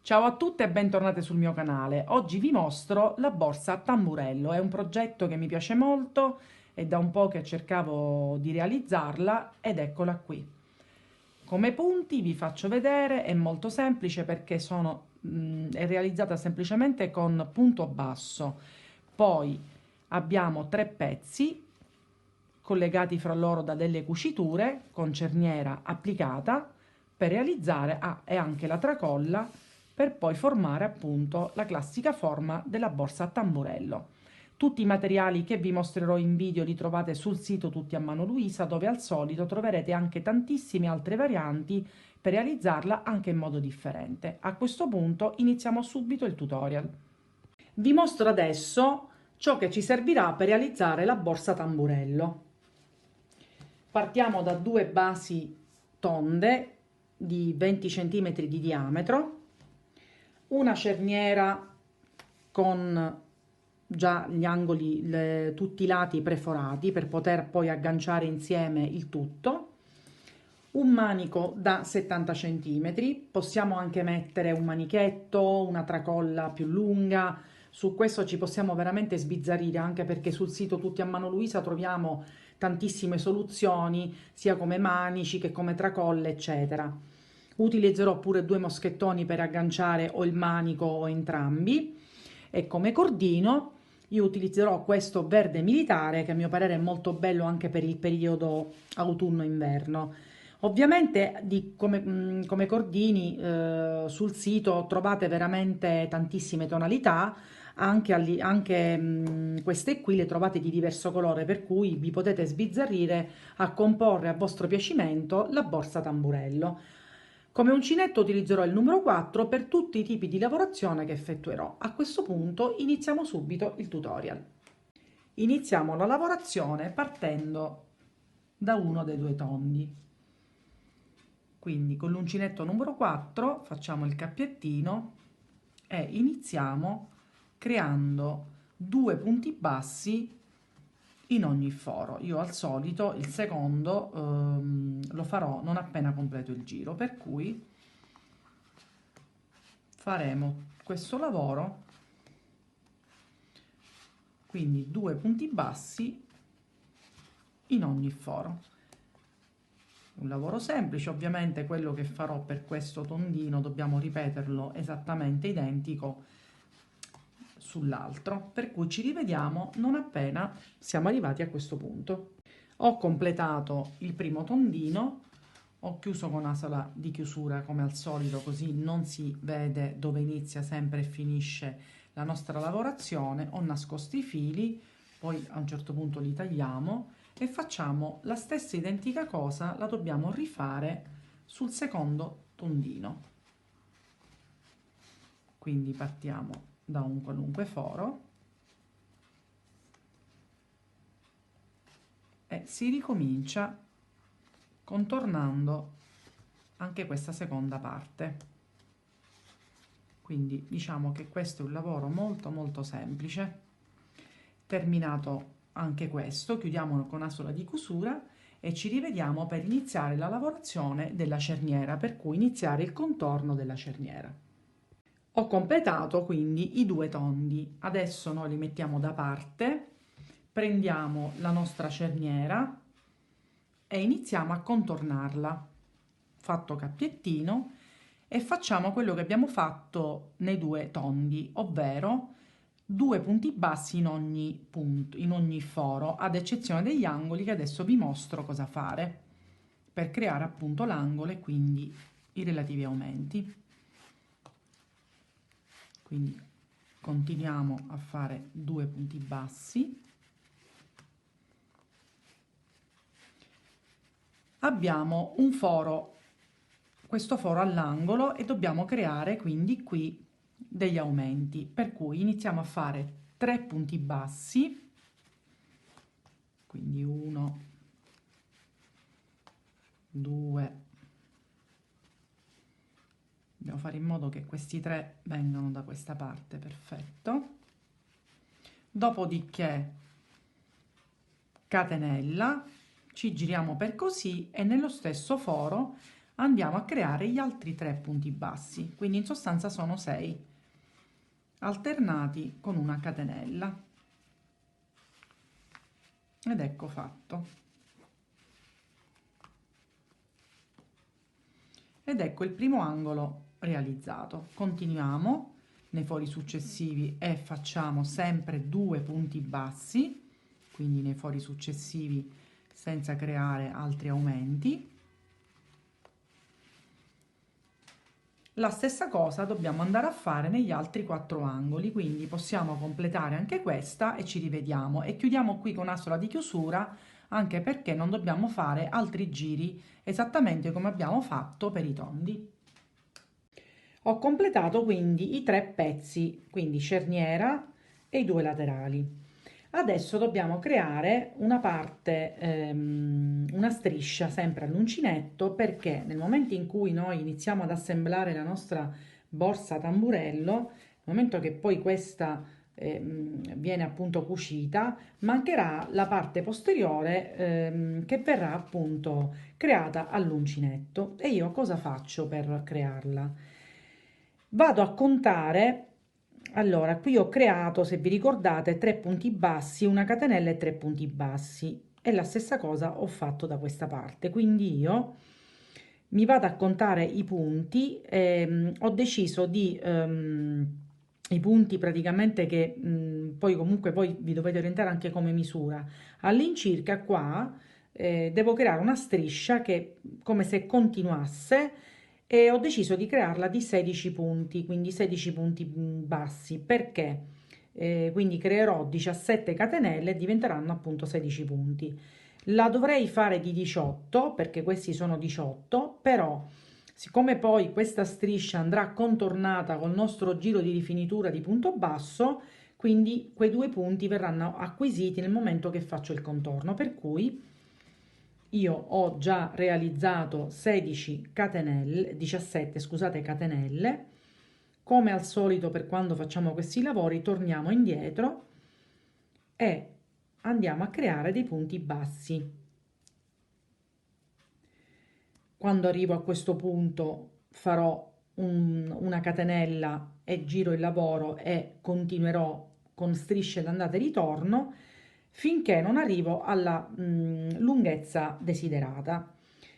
Ciao a tutte e bentornate sul mio canale. Oggi vi mostro la borsa a tamburello. È un progetto che mi piace molto, è da un po' che cercavo di realizzarla ed eccola qui. Come punti vi faccio vedere, è molto semplice perché è realizzata semplicemente con punto basso. Poi abbiamo tre pezzi collegati fra loro da delle cuciture con cerniera applicata per realizzare e anche la tracolla per poi formare appunto la classica forma della borsa a tamburello. Tutti i materiali che vi mostrerò in video li trovate sul sito Tutti a Mano Luisa, dove al solito troverete anche tantissime altre varianti per realizzarla anche in modo differente. A questo punto iniziamo subito il tutorial. Vi mostro adesso ciò che ci servirà per realizzare la borsa tamburello. Partiamo da due basi tonde di 20 cm di diametro, una cerniera con già gli angoli, tutti i lati preforati per poter poi agganciare insieme il tutto, un manico da 70 cm, possiamo anche mettere un manichetto, una tracolla più lunga. Su questo ci possiamo veramente sbizzarrire, anche perché sul sito Tutti a Mano Luisa troviamo tantissime soluzioni, sia come manici che come tracolle, eccetera. Utilizzerò pure due moschettoni per agganciare o il manico o entrambi, e come cordino io utilizzerò questo verde militare che a mio parere è molto bello anche per il periodo autunno-inverno. Ovviamente come cordini sul sito trovate veramente tantissime tonalità, anche queste qui le trovate di diverso colore, per cui vi potete sbizzarrire a comporre a vostro piacimento la borsa tamburello. Come uncinetto utilizzerò il numero 4 per tutti i tipi di lavorazione che effettuerò. A questo punto iniziamo subito il tutorial. Iniziamo la lavorazione partendo da uno dei due tondi. Quindi con l'uncinetto numero 4 facciamo il cappiettino e iniziamo creando due punti bassi in ogni foro. Io al solito il secondo lo farò non appena completo il giro, per cui faremo questo lavoro, quindi due punti bassi in ogni foro. Un lavoro semplice, ovviamente quello che farò per questo tondino dobbiamo ripeterlo esattamente identico sull'altro, per cui ci rivediamo non appena siamo arrivati a questo punto. Ho completato il primo tondino, ho chiuso con asola di chiusura come al solito, così non si vede dove inizia sempre e finisce la nostra lavorazione. Ho nascosto i fili, poi a un certo punto li tagliamo e facciamo la stessa identica cosa, la dobbiamo rifare sul secondo tondino. Quindi partiamo da un qualunque foro e si ricomincia contornando anche questa seconda parte. Quindi diciamo che questo è un lavoro molto semplice. Terminato anche questo, chiudiamolo con asola di chiusura e ci rivediamo per iniziare la lavorazione della cerniera, per cui iniziare il contorno della cerniera. Ho completato quindi i due tondi, adesso noi li mettiamo da parte, prendiamo la nostra cerniera e iniziamo a contornarla, fatto cappiettino, e facciamo quello che abbiamo fatto nei due tondi, ovvero due punti bassi in ogni punto, in ogni foro, ad eccezione degli angoli che adesso vi mostro cosa fare per creare appunto l'angolo e quindi i relativi aumenti. Quindi continuiamo a fare due punti bassi. Abbiamo un foro, questo foro all'angolo, e dobbiamo creare quindi qui degli aumenti, per cui iniziamo a fare 3 punti bassi, quindi 1, 2, devo fare in modo che questi 3 vengano da questa parte, perfetto. Dopodiché catenella, ci giriamo per così e nello stesso foro andiamo a creare gli altri 3 punti bassi, quindi in sostanza sono 6 alternati con una catenella, ed ecco fatto. Ed ecco il primo angolo realizzato. Continuiamo nei fori successivi e facciamo sempre 2 punti bassi, quindi nei fori successivi senza creare altri aumenti. La stessa cosa dobbiamo andare a fare negli altri 4 angoli, quindi possiamo completare anche questa e ci rivediamo, e chiudiamo qui con astola di chiusura, anche perché non dobbiamo fare altri giri esattamente come abbiamo fatto per i tondi. Ho completato quindi i 3 pezzi, quindi cerniera e i 2 laterali. Adesso dobbiamo creare una parte, una striscia sempre all'uncinetto, perché nel momento in cui noi iniziamo ad assemblare la nostra borsa tamburello, nel momento che poi questa viene appunto cucita, mancherà la parte posteriore che verrà appunto creata all'uncinetto. E io cosa faccio per crearla? Vado a contare. Allora, qui ho creato, se vi ricordate, 3 punti bassi, una catenella e 3 punti bassi, e la stessa cosa ho fatto da questa parte. Quindi io mi vado a contare i punti, ho deciso di i punti praticamente che poi comunque poi vi dovete orientare anche come misura. All'incirca qua devo creare una striscia che come se continuasse, e ho deciso di crearla di 16 punti, quindi 16 punti bassi, perché quindi creerò 17 catenelle e diventeranno appunto 16 punti. La dovrei fare di 18 perché questi sono 18, però siccome poi questa striscia andrà contornata col nostro giro di rifinitura di punto basso, quindi quei 2 punti verranno acquisiti nel momento che faccio il contorno, per cui io ho già realizzato 16 catenelle, 17, scusate, catenelle. Come al solito per quando facciamo questi lavori torniamo indietro e andiamo a creare dei punti bassi. Quando arrivo a questo punto farò una catenella e giro il lavoro e continuerò con strisce d'andata e ritorno finché non arrivo alla lunghezza desiderata.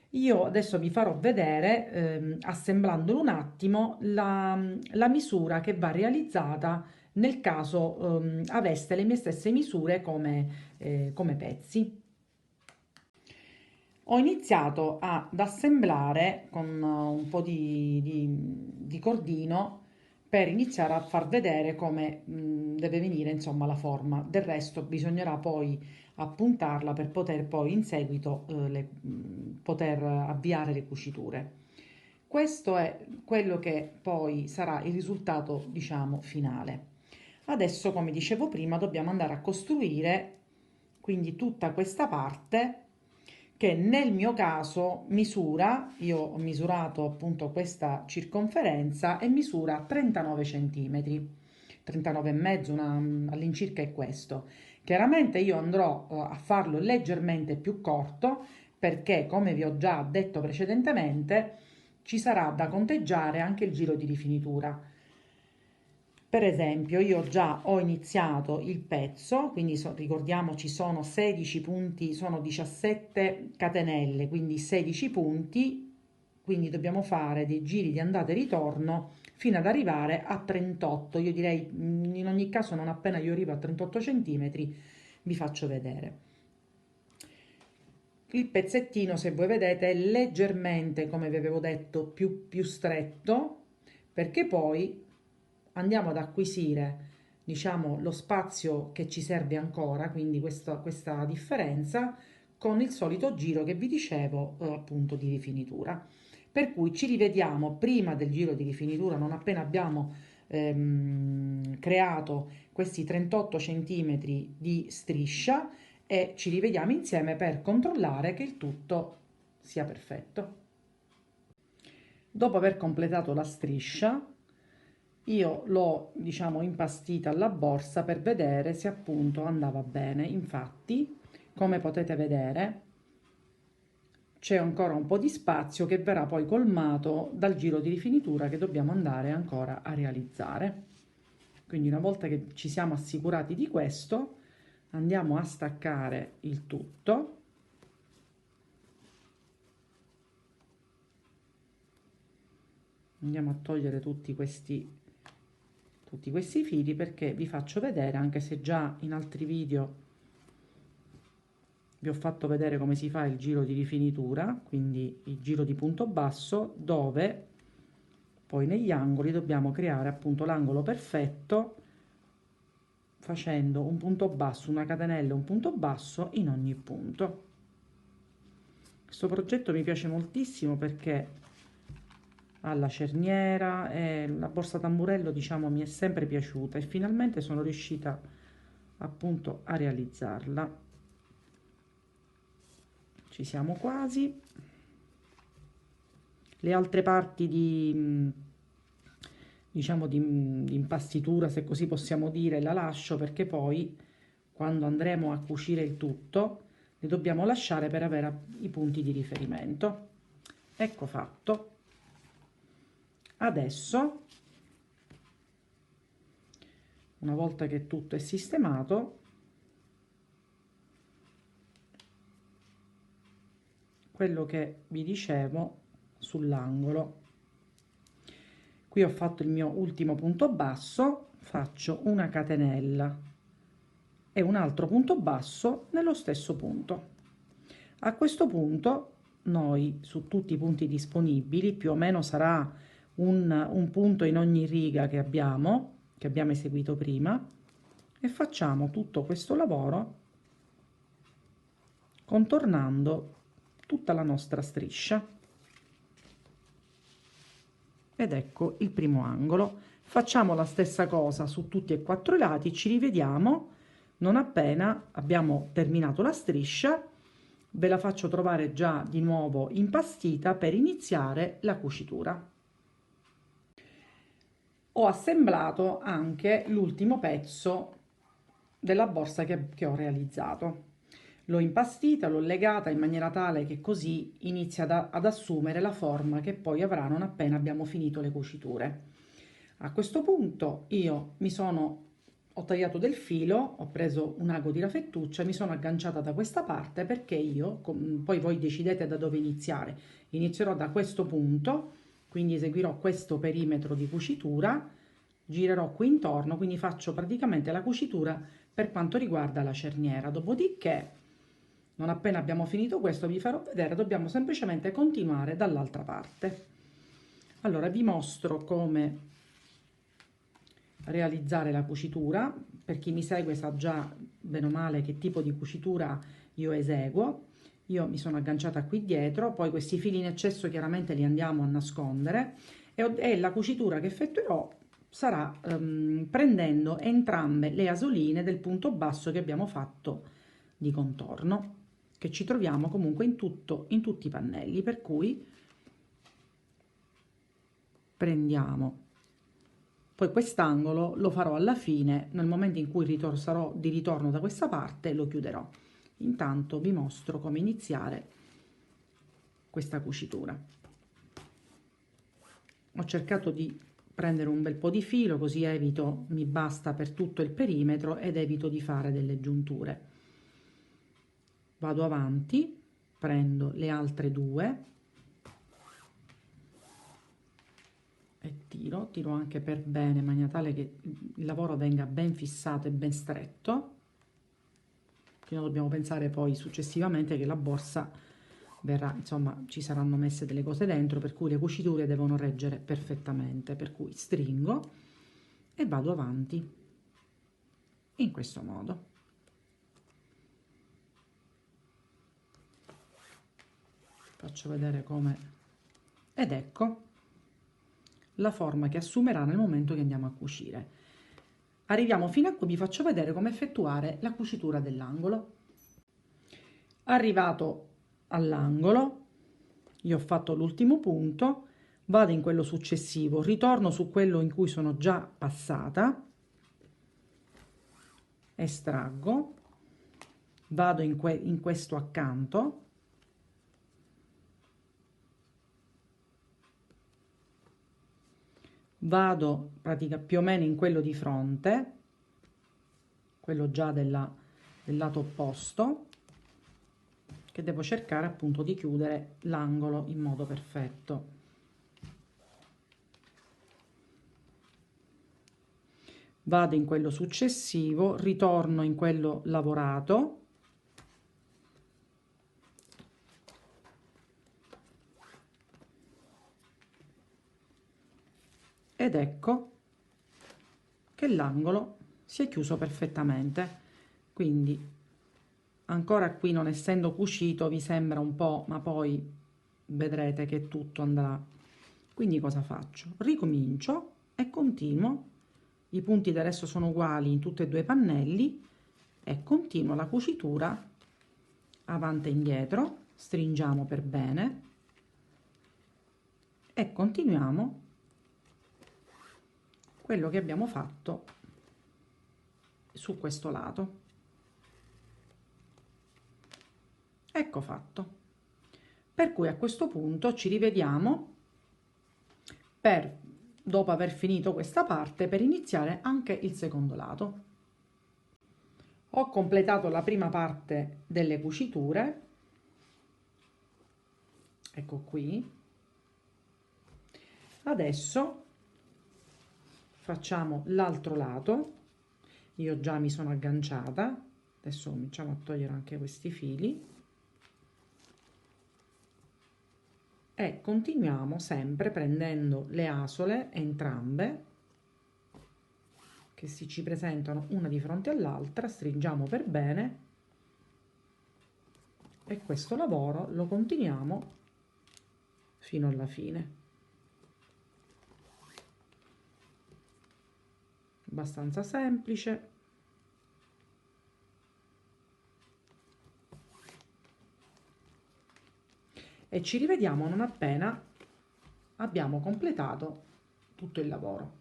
Io adesso vi farò vedere, assemblandolo un attimo, la misura che va realizzata nel caso aveste le mie stesse misure come pezzi. Ho iniziato ad assemblare con un po' di cordino per iniziare a far vedere come deve venire insomma la forma. Del resto bisognerà poi appuntarla per poter poi in seguito poter avviare le cuciture. Questo è quello che poi sarà il risultato, diciamo, finale. Adesso, come dicevo prima, dobbiamo andare a costruire quindi tutta questa parte che nel mio caso misura, io ho misurato appunto questa circonferenza e misura 39 centimetri, 39 e mezzo, all'incirca è questo. Chiaramente io andrò a farlo leggermente più corto perché, come vi ho già detto precedentemente, ci sarà da conteggiare anche il giro di rifinitura. Per esempio, io già ho iniziato il pezzo, quindi ricordiamoci sono 16 punti, sono 17 catenelle, quindi 16 punti, quindi dobbiamo fare dei giri di andata e ritorno fino ad arrivare a 38. Io direi in ogni caso non appena io arrivo a 38 centimetri vi faccio vedere. Il pezzettino, se voi vedete, è leggermente, come vi avevo detto, più stretto, perché poi andiamo ad acquisire, diciamo, lo spazio che ci serve ancora, quindi questa differenza, con il solito giro che vi dicevo, appunto, di rifinitura. Per cui ci rivediamo prima del giro di rifinitura, non appena abbiamo creato questi 38 centimetri di striscia, e ci rivediamo insieme per controllare che il tutto sia perfetto. Dopo aver completato la striscia, io l'ho, diciamo, impastita alla borsa per vedere se appunto andava bene. Infatti, come potete vedere, c'è ancora un po' di spazio che verrà poi colmato dal giro di rifinitura che dobbiamo andare ancora a realizzare. Quindi una volta che ci siamo assicurati di questo, andiamo a staccare il tutto. Andiamo a togliere tutti questi fili, perché vi faccio vedere, anche se già in altri video vi ho fatto vedere come si fa il giro di rifinitura, quindi il giro di punto basso, dove poi negli angoli dobbiamo creare appunto l'angolo perfetto facendo un punto basso, una catenella, un punto basso in ogni punto. Questo progetto mi piace moltissimo perché ha la cerniera e la borsa tamburello, diciamo, mi è sempre piaciuta e finalmente sono riuscita appunto a realizzarla. Ci siamo quasi. Le altre parti di diciamo di impastitura, se così possiamo dire, la lascio perché poi quando andremo a cucire il tutto li dobbiamo lasciare per avere i punti di riferimento. Ecco fatto. Adesso, una volta che tutto è sistemato, quello che vi dicevo sull'angolo, qui ho fatto il mio ultimo punto basso, faccio una catenella e un altro punto basso nello stesso punto. A questo punto noi su tutti i punti disponibili, più o meno sarà un punto in ogni riga che abbiamo eseguito prima, e facciamo tutto questo lavoro contornando tutta la nostra striscia. Ed ecco il primo angolo. Facciamo la stessa cosa su tutti e quattro i lati, ci rivediamo non appena abbiamo terminato la striscia. Ve la faccio trovare già di nuovo impastita per iniziare la cucitura. Ho assemblato anche l'ultimo pezzo della borsa che ho realizzato. L'ho impastita, l'ho legata in maniera tale che così inizia ad assumere la forma che poi avrà non appena abbiamo finito le cuciture. A questo punto ho tagliato del filo, ho preso un ago di raffettuccia, mi sono agganciata da questa parte perché poi voi decidete da dove iniziare. Inizierò da questo punto, quindi eseguirò questo perimetro di cucitura, girerò qui intorno, quindi faccio praticamente la cucitura per quanto riguarda la cerniera. Dopodiché, non appena abbiamo finito questo, vi farò vedere, dobbiamo semplicemente continuare dall'altra parte. Allora, vi mostro come realizzare la cucitura. Per chi mi segue sa già bene o male che tipo di cucitura io eseguo. Io mi sono agganciata qui dietro, poi questi fili in eccesso chiaramente li andiamo a nascondere e la cucitura che effettuerò sarà prendendo entrambe le asoline del punto basso che abbiamo fatto di contorno, che ci troviamo comunque in tutti i pannelli, per cui prendiamo. Poi quest'angolo lo farò alla fine, nel momento in cui sarò di ritorno da questa parte lo chiuderò. Intanto vi mostro come iniziare questa cucitura. Ho cercato di prendere un bel po' di filo, così mi basta per tutto il perimetro ed evito di fare delle giunture. Vado avanti, prendo le altre due e tiro anche per bene, in maniera tale che il lavoro venga ben fissato e ben stretto. Quindi dobbiamo pensare poi successivamente che la borsa verrà, insomma, ci saranno messe delle cose dentro, per cui le cuciture devono reggere perfettamente, per cui stringo e vado avanti in questo modo. Faccio vedere come, ed ecco la forma che assumerà nel momento che andiamo a cucire. Arriviamo fino a qui, vi faccio vedere come effettuare la cucitura dell'angolo. Arrivato all'angolo, io ho fatto l'ultimo punto, vado in quello successivo, ritorno su quello in cui sono già passata, estraggo, vado in questo accanto, vado più o meno in quello di fronte, quello già del lato opposto, che devo cercare appunto di chiudere l'angolo in modo perfetto. Vado in quello successivo, ritorno in quello lavorato, ed ecco che l'angolo si è chiuso perfettamente. Quindi ancora qui, non essendo cucito, vi sembra un po', ma poi vedrete che tutto andrà. Quindi cosa faccio? Ricomincio e continuo. I punti del resto sono uguali in tutti e due i pannelli e continuo la cucitura avanti e indietro, stringiamo per bene e continuiamo quello che abbiamo fatto su questo lato. Ecco fatto. Per cui a questo punto ci rivediamo dopo aver finito questa parte, per iniziare anche il secondo lato. Ho completato la prima parte delle cuciture, ecco qui. Adesso facciamo l'altro lato. Io già mi sono agganciata, adesso cominciamo a togliere anche questi fili e continuiamo sempre prendendo le asole entrambe che ci presentano una di fronte all'altra, stringiamo per bene e questo lavoro lo continuiamo fino alla fine. Abbastanza semplice. E ci rivediamo non appena abbiamo completato tutto il lavoro.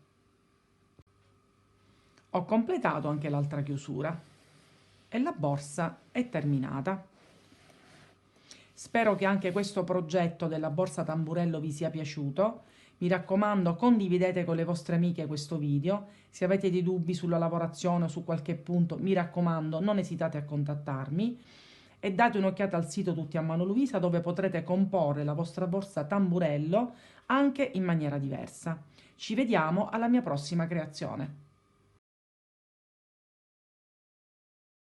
Ho completato anche l'altra chiusura e la borsa è terminata. Spero che anche questo progetto della borsa tamburello vi sia piaciuto. Mi raccomando, condividete con le vostre amiche questo video. Se avete dei dubbi sulla lavorazione o su qualche punto, mi raccomando, non esitate a contattarmi. E date un'occhiata al sito Tutti a Mano Luisa, dove potrete comporre la vostra borsa tamburello anche in maniera diversa. Ci vediamo alla mia prossima creazione.